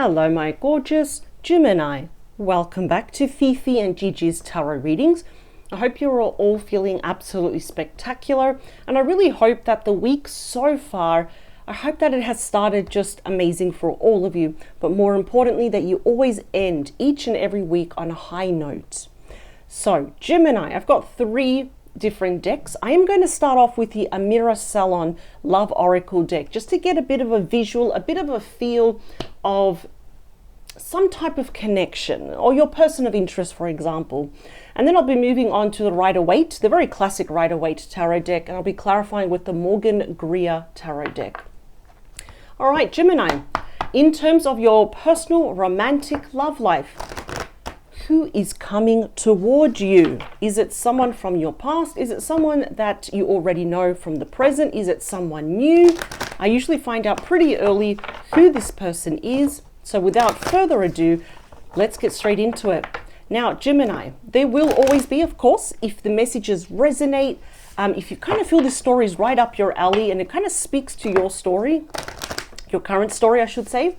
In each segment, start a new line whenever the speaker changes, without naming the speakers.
Hello, my gorgeous Gemini. Welcome back to Fifi and Gigi's tarot readings. I hope you're all feeling absolutely spectacular, and I really hope that the week so far, I hope that it has started just amazing for all of you, but more importantly, that you always end each and every week on a high note. So, Gemini, I've got 3 different decks. I am going to start off with the Amira Salon Love Oracle deck, just to get a bit of a visual, a bit of a feel of some type of connection or your person of interest, for example. And then I'll be moving on to the Rider-Waite, the very classic Rider-Waite tarot deck, and I'll be clarifying with the Morgan Greer tarot deck. All right, Gemini, in terms of your personal romantic love life, who is coming toward you? Is it someone from your past? Is it someone that you already know from the present? Is it someone new? I usually find out pretty early who this person is. So without further ado, let's get straight into it. Now, Gemini, there will always be, of course, if the messages resonate, if you kind of feel this story is right up your alley and it kind of speaks to your story, your current story, I should say,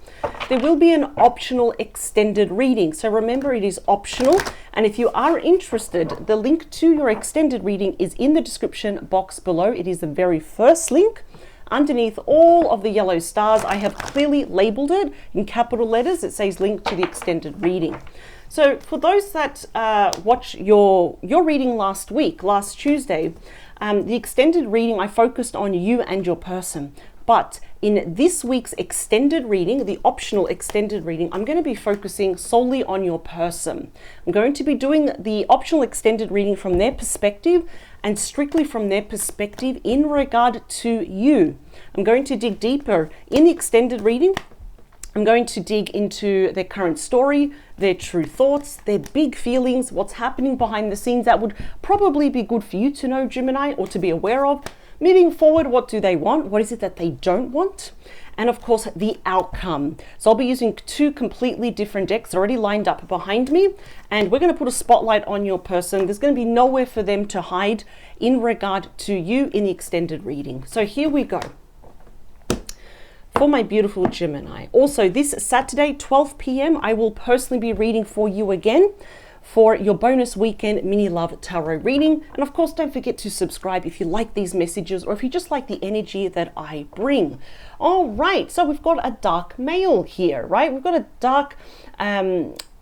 there will be an optional extended reading. So remember, it is optional. And if you are interested, the link to your extended reading is in the description box below. It is the very first link. Underneath all of the yellow stars, I have clearly labeled it in capital letters. It says link to the extended reading. So for those that watch your reading last Tuesday, the extended reading, I focused on you and your person. But in this week's extended reading, the optional extended reading, I'm going to be focusing solely on your person. I'm going to be doing the optional extended reading from their perspective and strictly from their perspective in regard to you. I'm going to dig deeper in the extended reading. I'm going to dig into their current story, their true thoughts, their big feelings, what's happening behind the scenes that would probably be good for you to know, Gemini, or to be aware of. Moving forward, what do they want? What is it that they don't want? And of course, the outcome. So I'll be using 2 completely different decks already lined up behind me, and we're going to put a spotlight on your person. There's going to be nowhere for them to hide in regard to you in the extended reading. So here we go. For my beautiful Gemini. Also, this Saturday, 12 p.m., I will personally be reading for you again for your bonus weekend mini love tarot reading. And of course, don't forget to subscribe if you like these messages or if you just like the energy that I bring. All right, so we've got a dark male here, right? We've got a dark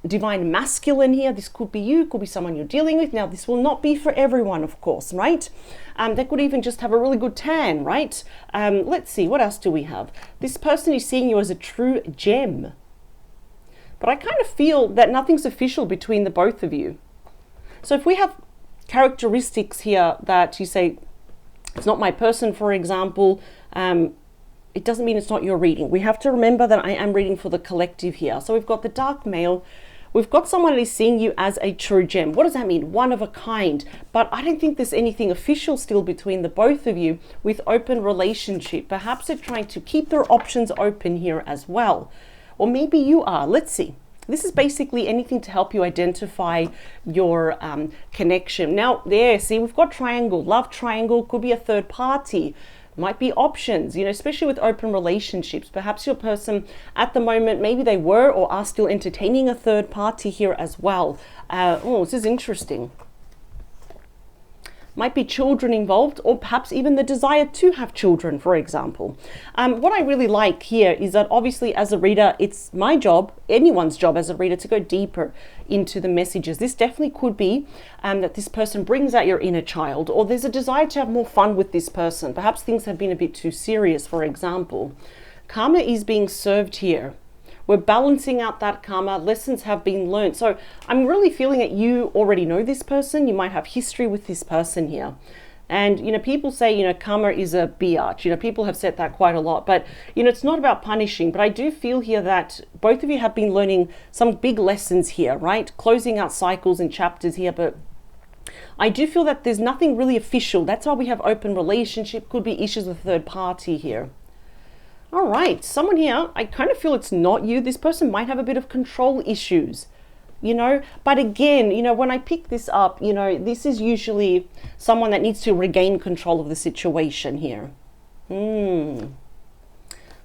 divine masculine here. This could be you, could be someone you're dealing with. Now, this will not be for everyone, of course, right? They could even just have a really good tan, right? Let's see, what else do we have? This person is seeing you as a true gem. But I kind of feel that nothing's official between the both of you. So if we have characteristics here that you say, it's not my person, for example, it doesn't mean it's not your reading. We have to remember that I am reading for the collective here. So we've got the dark male. We've got someone that is seeing you as a true gem. What does that mean? One of a kind. But I don't think there's anything official still between the both of you with open relationship. Perhaps they're trying to keep their options open here as well. Or maybe you are. Let's see. This is basically anything to help you identify your connection. Now, there, see, we've got triangle. Love triangle could be a third party. Might be options, you know, especially with open relationships. Perhaps your person at the moment, maybe they were or are still entertaining a third party here as well. Oh, this is interesting. Might be children involved, or perhaps even the desire to have children, for example. What I really like here is that obviously as a reader, it's my job, anyone's job as a reader, to go deeper into the messages. This definitely could be that this person brings out your inner child, or there's a desire to have more fun with this person. Perhaps things have been a bit too serious, for example. Karma is being served here. We're balancing out that karma. Lessons have been learned. So I'm really feeling that you already know this person. You might have history with this person here. And, you know, people say, you know, karma is a biatch. You know, people have said that quite a lot. But, you know, it's not about punishing. But I do feel here that both of you have been learning some big lessons here, right? Closing out cycles and chapters here. But I do feel that there's nothing really official. That's why we have open relationship. Could be issues with third party here. All right, someone here, I kind of feel it's not you. This person might have a bit of control issues, you know. But again, you know, when I pick this up, you know, this is usually someone that needs to regain control of the situation here.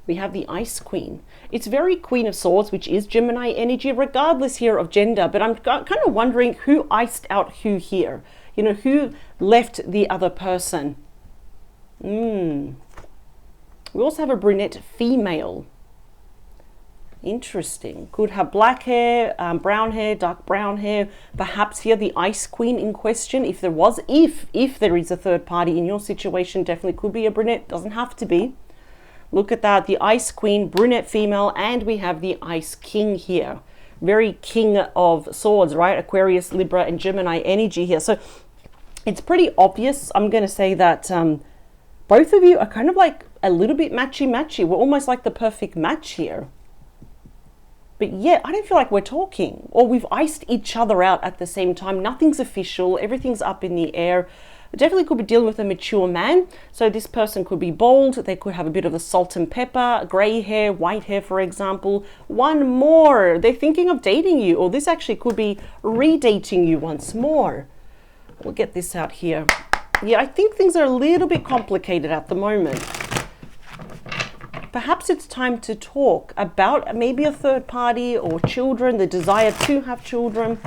We have the Ice Queen. It's very Queen of Swords, which is Gemini energy, regardless here of gender. But I'm kind of wondering who iced out who here. You know, who left the other person. We also have a brunette female. Interesting. Could have black hair, brown hair, dark brown hair. Perhaps here the Ice Queen in question, if there was, if there is a third party in your situation, definitely could be a brunette. Doesn't have to be. Look at that, the Ice Queen, brunette female, and we have the Ice King here. Very King of Swords, right? Aquarius, Libra, and Gemini energy here. So it's pretty obvious. I'm going to say that both of you are kind of like a little bit matchy-matchy. We're almost like the perfect match here. But yeah, I don't feel like we're talking, or we've iced each other out at the same time. Nothing's official. Everything's up in the air. Definitely could be dealing with a mature man. So this person could be bold. They could have a bit of the salt and pepper, gray hair, white hair, for example. One more. They're thinking of dating you, or this actually could be redating you once more. We'll get this out here. Yeah, I think things are a little bit complicated at the moment. Perhaps it's time to talk about maybe a third party or children, the desire to have children.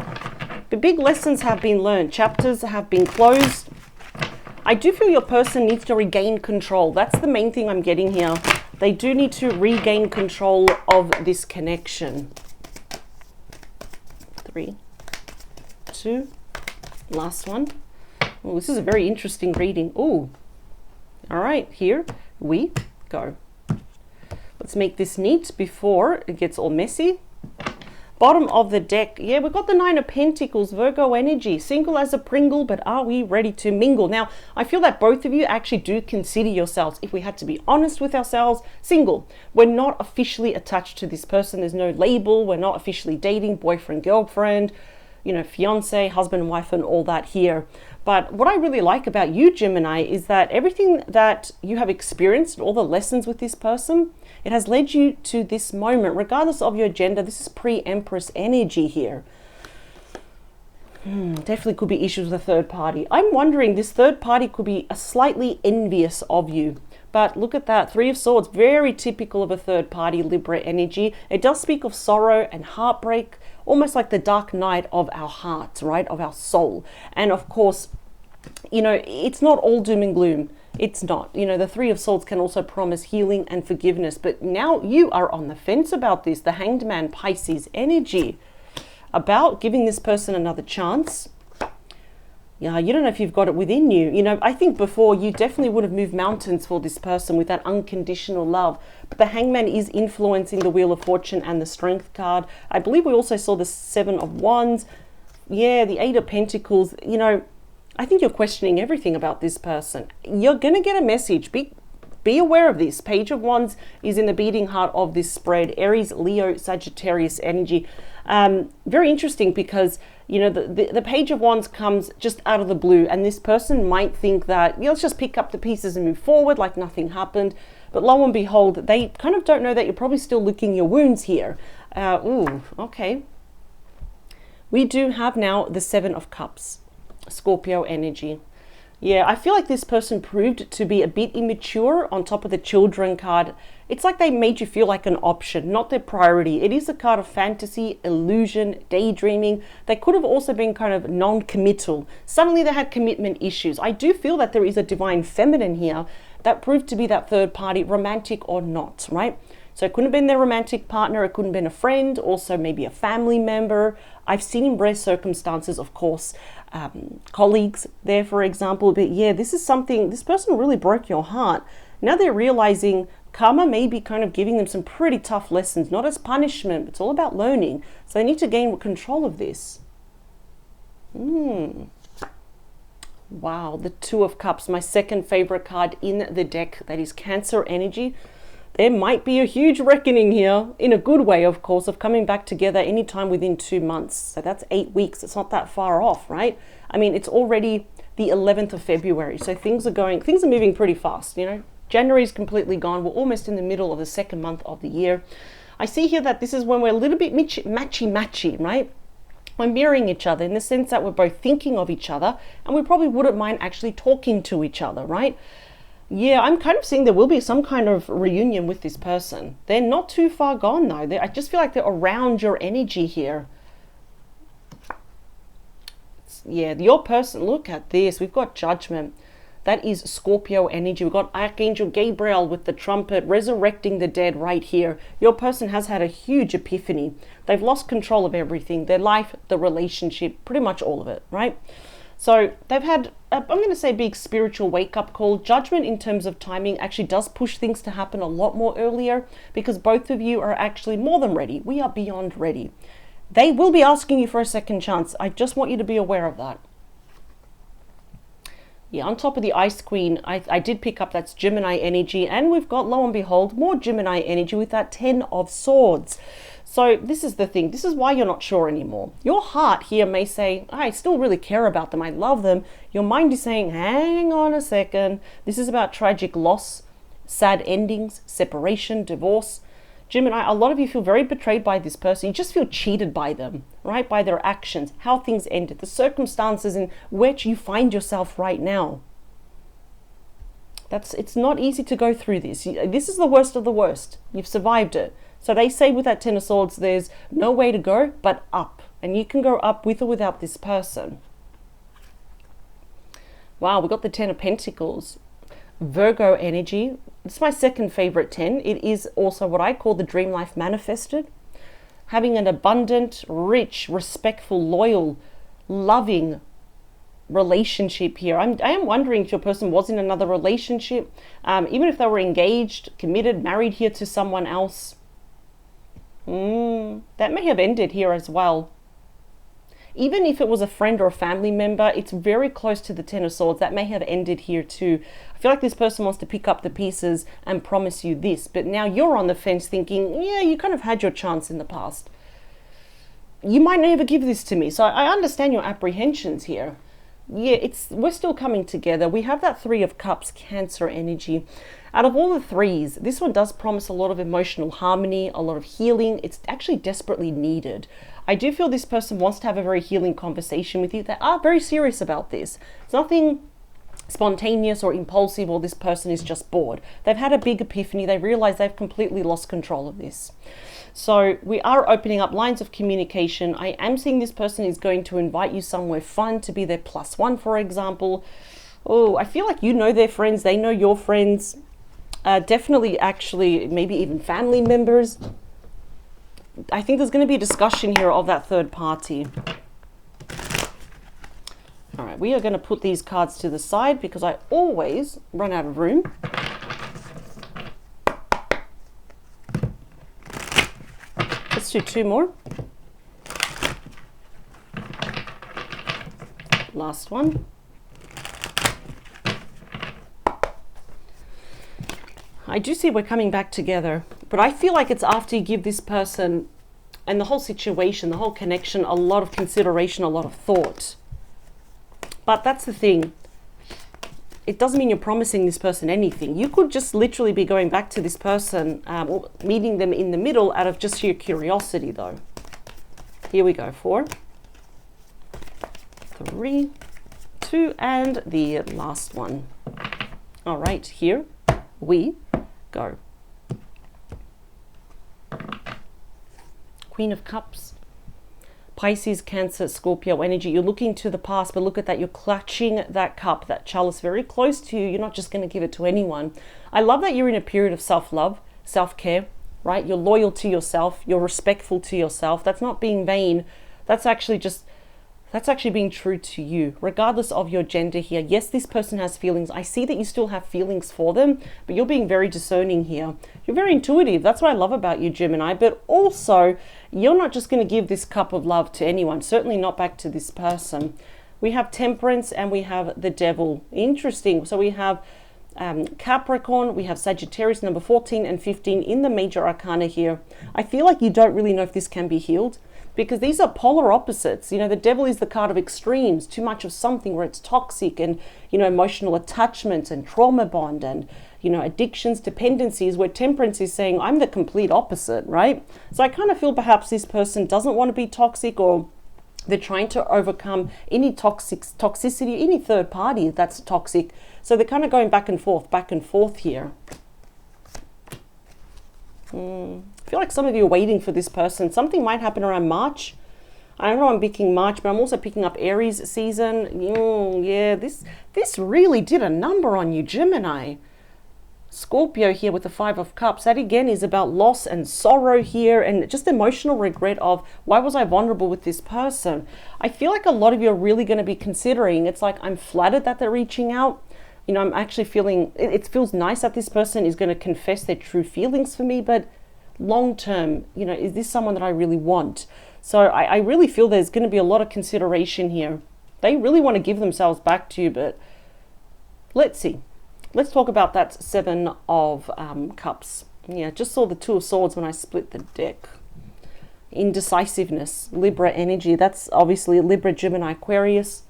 The big lessons have been learned. Chapters have been closed. I do feel your person needs to regain control. That's the main thing I'm getting here. They do need to regain control of this connection. 3, 2, last one. Oh, this is a very interesting reading. Oh, all right, here we go. Let's make this neat before it gets all messy. Bottom of the deck, yeah, we've got the 9 of Pentacles, Virgo energy, single as a Pringle, but are we ready to mingle? Now, I feel that both of you actually do consider yourselves, if we had to be honest with ourselves, single. We're not officially attached to this person. There's no label. We're not officially dating, boyfriend, girlfriend, you know, fiance, husband and wife, and all that here. But what I really like about you, Gemini, is that everything that you have experienced, all the lessons with this person, it has led you to this moment, regardless of your gender. This is pre-Empress energy here. Definitely could be issues with a third party. I'm wondering, this third party could be slightly envious of you. But look at that, 3 of Swords, very typical of a third party, Libra energy. It does speak of sorrow and heartbreak, almost like the dark night of our hearts, right, of our soul. And of course, you know, it's not all doom and gloom. It's not. You know, the 3 of Swords can also promise healing and forgiveness. But now you are on the fence about this, the Hanged Man, Pisces energy, about giving this person another chance. Yeah, you don't know if you've got it within you. You know, I think before you definitely would have moved mountains for this person with that unconditional love. But the Hangman is influencing the Wheel of Fortune and the Strength card. I believe we also saw the 7 of Wands. Yeah, the 8 of Pentacles. You know, I think you're questioning everything about this person. You're going to get a message. Be aware of this. Page of Wands is in the beating heart of this spread. Aries, Leo, Sagittarius energy. Very interesting because, you know, the Page of Wands comes just out of the blue, and this person might think that, let's just pick up the pieces and move forward like nothing happened. But lo and behold, they kind of don't know that you're probably still licking your wounds here. Okay. We do have now the 7 of Cups. Scorpio energy. Yeah, I feel like this person proved to be a bit immature. On top of the Children card, it's like they made you feel like an option, not their priority. It is a card of fantasy, illusion, daydreaming. They could have also been kind of non-committal. Suddenly they had commitment issues. I do feel that there is a divine feminine here that proved to be that third party, romantic or not, right? So it couldn't have been their romantic partner, it couldn't have been a friend, also maybe a family member. I've seen in rare circumstances, of course, colleagues there, for example. But yeah, this is something, this person really broke your heart. Now they're realizing karma may be kind of giving them some pretty tough lessons, not as punishment, but it's all about learning. So they need to gain control of this. Wow, the 2 of Cups, my second favorite card in the deck. That is Cancer energy. There might be a huge reckoning here, in a good way, of course, of coming back together anytime within 2 months. So that's 8 weeks. It's not that far off, right? I mean, it's already the 11th of February. So things are moving pretty fast, you know. January's completely gone. We're almost in the middle of the 2nd month of the year. I see here that this is when we're a little bit matchy-matchy, right? We're mirroring each other in the sense that we're both thinking of each other, and we probably wouldn't mind actually talking to each other, right? Yeah, I'm kind of seeing there will be some kind of reunion with this person. They're not too far gone though. I just feel like they're around your energy here. Yeah, your person, look at this. We've got Judgment. That is Scorpio energy. We've got Archangel Gabriel with the trumpet resurrecting the dead right here. Your person has had a huge epiphany. They've lost control of everything, their life, the relationship, pretty much all of it, right? So they've had, I'm going to say, big spiritual wake-up call. Judgment in terms of timing actually does push things to happen a lot more earlier, because both of you are actually more than ready. We are beyond ready. They will be asking you for a second chance. I just want you to be aware of that. Yeah, on top of the Ice Queen, I did pick up that's Gemini energy, and we've got, lo and behold, more Gemini energy with that 10 of Swords. So this is the thing. This is why you're not sure anymore. Your heart here may say, I still really care about them. I love them. Your mind is saying, hang on a second. This is about tragic loss, sad endings, separation, divorce. Gemini, a lot of you feel very betrayed by this person. You just feel cheated by them, right? By their actions, how things ended, the circumstances in which you find yourself right now. It's not easy to go through this. This is the worst of the worst. You've survived it. So they say with that 10 of Swords, there's no way to go but up. And you can go up with or without this person. Wow, we got the 10 of Pentacles. Virgo energy. It's my second favorite 10. It is also what I call the dream life manifested. Having an abundant, rich, respectful, loyal, loving relationship here. I am wondering if your person was in another relationship, even if they were engaged, committed, married here to someone else. That may have ended here as well. Even if it was a friend or a family member, it's very close to the 10 of Swords. That may have ended here too. I feel like this person wants to pick up the pieces and promise you this, but now you're on the fence thinking, yeah, you kind of had your chance in the past. You might never give this to me. So I understand your apprehensions here. Yeah, we're still coming together. We have that 3 of Cups, Cancer energy. Out of all the 3s, this one does promise a lot of emotional harmony, a lot of healing. It's actually desperately needed. I do feel this person wants to have a very healing conversation with you. They are very serious about this. It's nothing spontaneous or impulsive, or this person is just bored. They've had a big epiphany. They realize they've completely lost control of this. So we are opening up lines of communication. I am seeing this person is going to invite you somewhere fun, to be their +1, for example. Oh, I feel like you know their friends. They know your friends. Definitely, actually, maybe even family members. I think there's going to be a discussion here of that third party. All right, we are going to put these cards to the side because I always run out of room. Let's do 2 more. Last one. I do see we're coming back together, but I feel like it's after you give this person and the whole situation, the whole connection, a lot of consideration, a lot of thought. But that's the thing. It doesn't mean you're promising this person anything. You could just literally be going back to this person or meeting them in the middle out of just sheer curiosity, though. Here we go. 4, 3, 2, and the last one. All right, here we go. Queen of Cups. Pisces, Cancer, Scorpio energy. You're looking to the past, but look at that. You're clutching that cup, that chalice very close to you. You're not just going to give it to anyone. I love that you're in a period of self-love, self-care, right? You're loyal to yourself. You're respectful to yourself. That's not being vain. That's actually being true to you, regardless of your gender here. Yes, this person has feelings. I see that you still have feelings for them, but you're being very discerning here. You're very intuitive. That's what I love about you, Gemini. But also, you're not just going to give this cup of love to anyone, certainly not back to this person. We have Temperance and we have the Devil. Interesting. So we have Capricorn, we have Sagittarius, number 14 and 15 in the major arcana here. I feel like you don't really know if this can be healed, because these are polar opposites. You know, the Devil is the card of extremes, too much of something where it's toxic, and, you know, emotional attachments and trauma bond and, you know, addictions, dependencies, where Temperance is saying, I'm the complete opposite, right? So I kind of feel perhaps this person doesn't want to be toxic or They're trying to overcome any toxicity, any third party that's toxic. So they're kind of going back and forth here. I feel like some of you are waiting for this person. Something might happen around March. I don't know, I'm picking March, but I'm also picking up Aries season. Yeah, this really did a number on you, Gemini. Scorpio here with the Five of Cups. That again is about loss and sorrow here, and just emotional regret of, why was I vulnerable with this person? I feel like a lot of you are really going to be considering, it's like, I'm flattered that they're reaching out. You know, I'm actually feeling, it feels nice that this person is going to confess their true feelings for me, but long term, you know, is this someone that I really want? So I really feel there's going to be a lot of consideration here. They really want to give themselves back to you, but let's see. Let's talk about that Seven of Cups. Yeah, just saw the Two of Swords when I split the deck. Indecisiveness, Libra energy. That's obviously Libra, Gemini, Aquarius.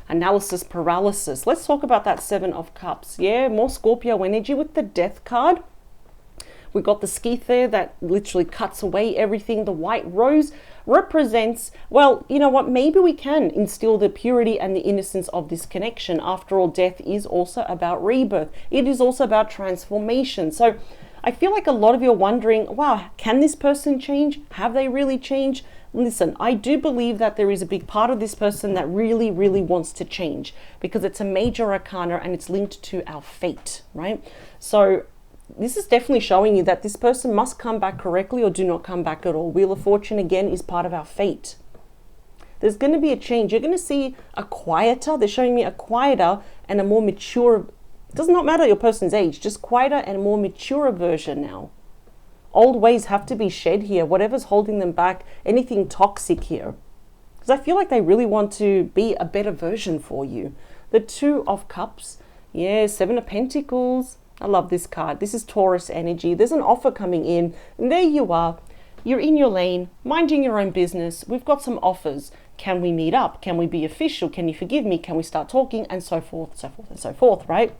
Analysis paralysis. Let's talk about that Seven of Cups. Yeah, more Scorpio energy with the Death card. We've got the skeeth there that literally cuts away everything. The white rose represents, well, you know what, maybe we can instill the purity and the innocence of this connection. After all, death is also about rebirth. It is also about transformation. So I feel like a lot of you are wondering, wow, can this person change? Have they really changed? Listen, I do believe that there is a big part of this person that really, really wants to change, because it's a major arcana and it's linked to our fate, right? So this is definitely showing you that this person must come back correctly or do not come back at all. Wheel of Fortune, again, is part of our fate. There's going to be a change. You're going to see a quieter, they're showing me a quieter and a more mature, it does not matter your person's age, just quieter and a more mature version now. Old ways have to be shed here, whatever's holding them back, anything toxic here. Because I feel like they really want to be a better version for you. The Two of Cups, yeah, Seven of Pentacles. I love this card. This is Taurus energy. There's an offer coming in, and there you are. You're in your lane, minding your own business. We've got some offers. Can we meet up? Can we be official? Can you forgive me? Can we start talking? And so forth, so forth, and so forth, right?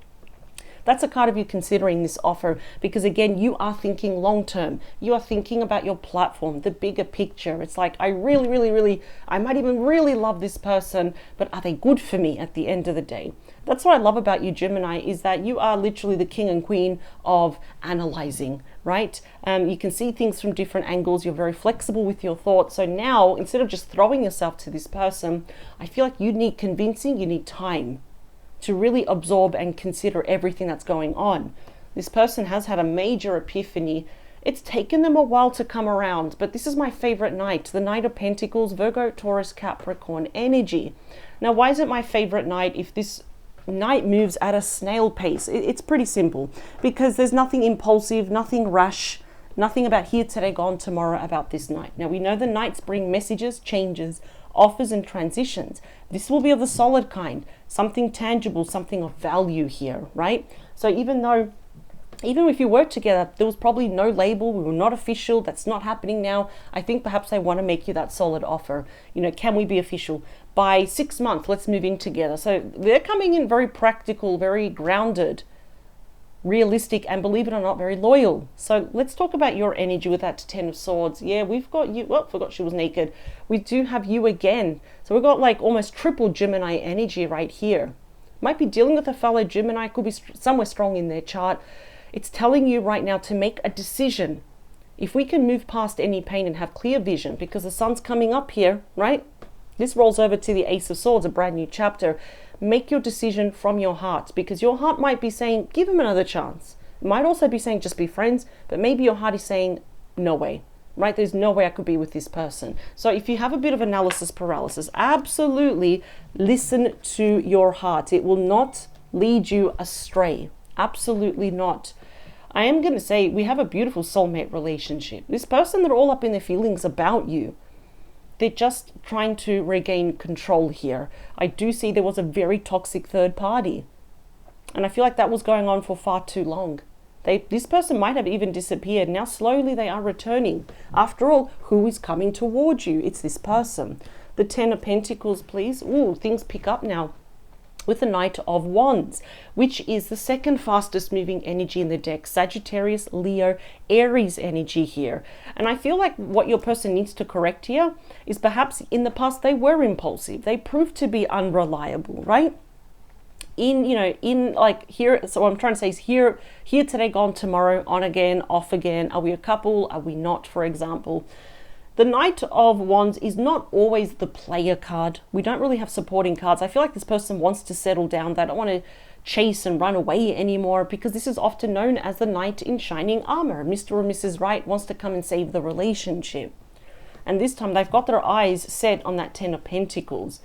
That's a card of you considering this offer, because again, you are thinking long term. You are thinking about your platform, the bigger picture. It's like, I really, I might even really love this person, but are they good for me at the end of the day? That's what I love about you, Gemini, is that you are literally the king and queen of analyzing, right? You can see things from different angles. You're very flexible with your thoughts. So now, instead of just throwing yourself to this person, I feel like you need convincing, you need time to really absorb and consider everything that's going on. This person has had a major epiphany. It's taken them a while to come around, but this is my favorite night, the Knight of Pentacles, Virgo, Taurus, Capricorn energy. Now, why is it my favorite night if this night moves at a snail pace? It's pretty simple, because there's nothing impulsive, nothing rash, nothing about here today, gone tomorrow about this night. Now, we know the nights bring messages, changes, offers and transitions. This will be of the solid kind, something tangible, something of value here, right? So even if you work together, there was probably no label, we were not official, that's not happening now. I think perhaps they want to make you that solid offer. You know, can we be official? By 6 months, let's move in together. So they're coming in very practical, very grounded, realistic, and believe it or not, very loyal. So let's talk about your energy with that Ten of Swords. Yeah, we've got you. Well, forgot she was naked. We do have you again. So we've got like almost triple Gemini energy right here. Might be dealing with a fellow Gemini, could be somewhere strong in their chart. It's telling you right now to make a decision. If we can move past any pain and have clear vision, because the sun's coming up here, right? This rolls over to the Ace of Swords, a brand new chapter. Make your decision from your heart, because your heart might be saying, give him another chance. It might also be saying, just be friends, but maybe your heart is saying, no way, right? There's no way I could be with this person. So if you have a bit of analysis paralysis, absolutely listen to your heart. It will not lead you astray. Absolutely not. I am going to say we have a beautiful soulmate relationship. This person, they're all up in their feelings about you. They're just trying to regain control here. I do see there was a very toxic third party. And I feel like that was going on for far too long. This person might have even disappeared. Now slowly they are returning. After all, who is coming towards you? It's this person. The Ten of Pentacles, please. Ooh, things pick up now. with the Knight of Wands, which is the second fastest moving energy in the deck. Sagittarius, Leo, Aries energy here. And I feel like what your person needs to correct here is perhaps in the past they were impulsive. They proved to be unreliable, right? In like here, so what I'm trying to say is here today, gone tomorrow, on again, off again. Are we a couple? Are we not, for example? The Knight of Wands is not always the player card. We don't really have supporting cards. I feel like this person wants to settle down. They don't want to chase and run away anymore, because this is often known as the knight in shining armor. Mr. or Mrs. Right wants to come and save the relationship. And this time they've got their eyes set on that Ten of Pentacles.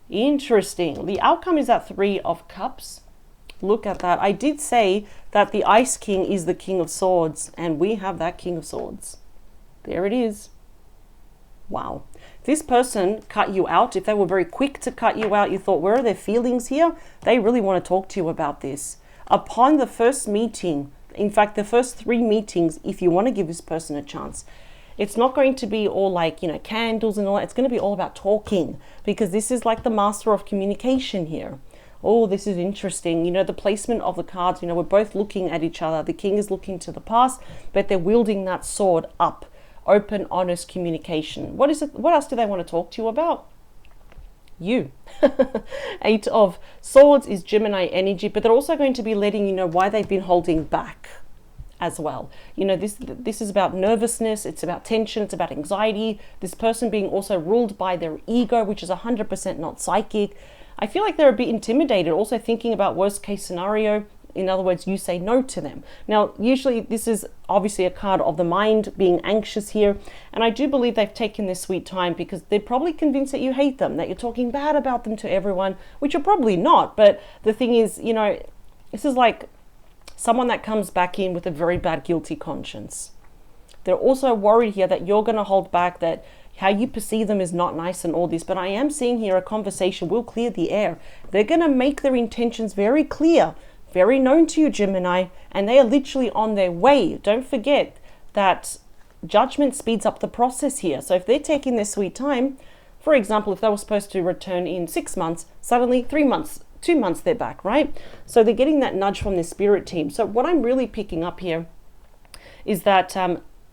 Interesting. The outcome is that Three of Cups. Look at that. I did say that the Ice King is the King of Swords, and we have that King of Swords. There it is. Wow. This person cut you out. If they were very quick to cut you out, you thought, where are their feelings here? They really want to talk to you about this. Upon the first meeting, in fact, the first 3 meetings, if you want to give this person a chance, it's not going to be all like, candles and all that. It's going to be all about talking, because this is like the master of communication here. Oh, this is interesting. The placement of the cards, we're both looking at each other. The king is looking to the past, but they're wielding that sword up. Open, honest communication. What is it? What else do they want to talk to you about? You. 8 of Swords is Gemini energy, but they're also going to be letting you know why they've been holding back as well. This is about nervousness. It's about tension. It's about anxiety. This person being also ruled by their ego, which is 100% not psychic. I feel like they're a bit intimidated, also thinking about worst case scenario. In other words, you say no to them. Now, usually this is obviously a card of the mind, being anxious here. And I do believe they've taken this sweet time, because they're probably convinced that you hate them, that you're talking bad about them to everyone, which you're probably not. But the thing is, this is like someone that comes back in with a very bad guilty conscience. They're also worried here that you're going to hold back, that how you perceive them is not nice and all this. But I am seeing here a conversation will clear the air. They're going to make their intentions very clear, very known to you, Gemini, and they are literally on their way. Don't forget that judgment speeds up the process here. So if they're taking their sweet time, for example, if they were supposed to return in 6 months, suddenly 3 months, 2 months they're back, right? So they're getting that nudge from the spirit team. So what I'm really picking up here is that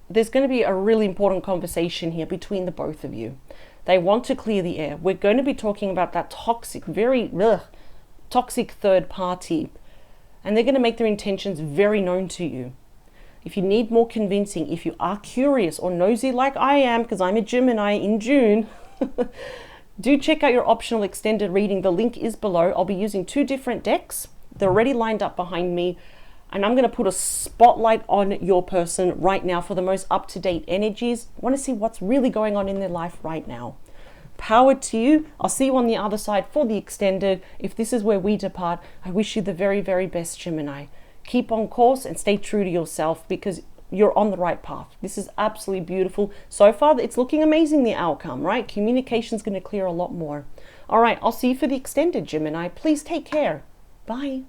there's going to be a really important conversation here between the both of you. They want to clear the air. We're going to be talking about that toxic, very toxic third party. And they're going to make their intentions very known to you. If you need more convincing, if you are curious or nosy like I am, because I'm a Gemini in June, do check out your optional extended reading. The link is below. I'll be using 2 different decks. They're already lined up behind me. And I'm going to put a spotlight on your person right now for the most up-to-date energies. I want to see what's really going on in their life right now. Power to you. I'll see you on the other side for the extended. If this is where we depart, I wish you the very, very best, Gemini. Keep on course and stay true to yourself, because you're on the right path. This is absolutely beautiful. So far, it's looking amazing, the outcome, right? Communication's going to clear a lot more. All right, I'll see you for the extended, Gemini. Please take care. Bye.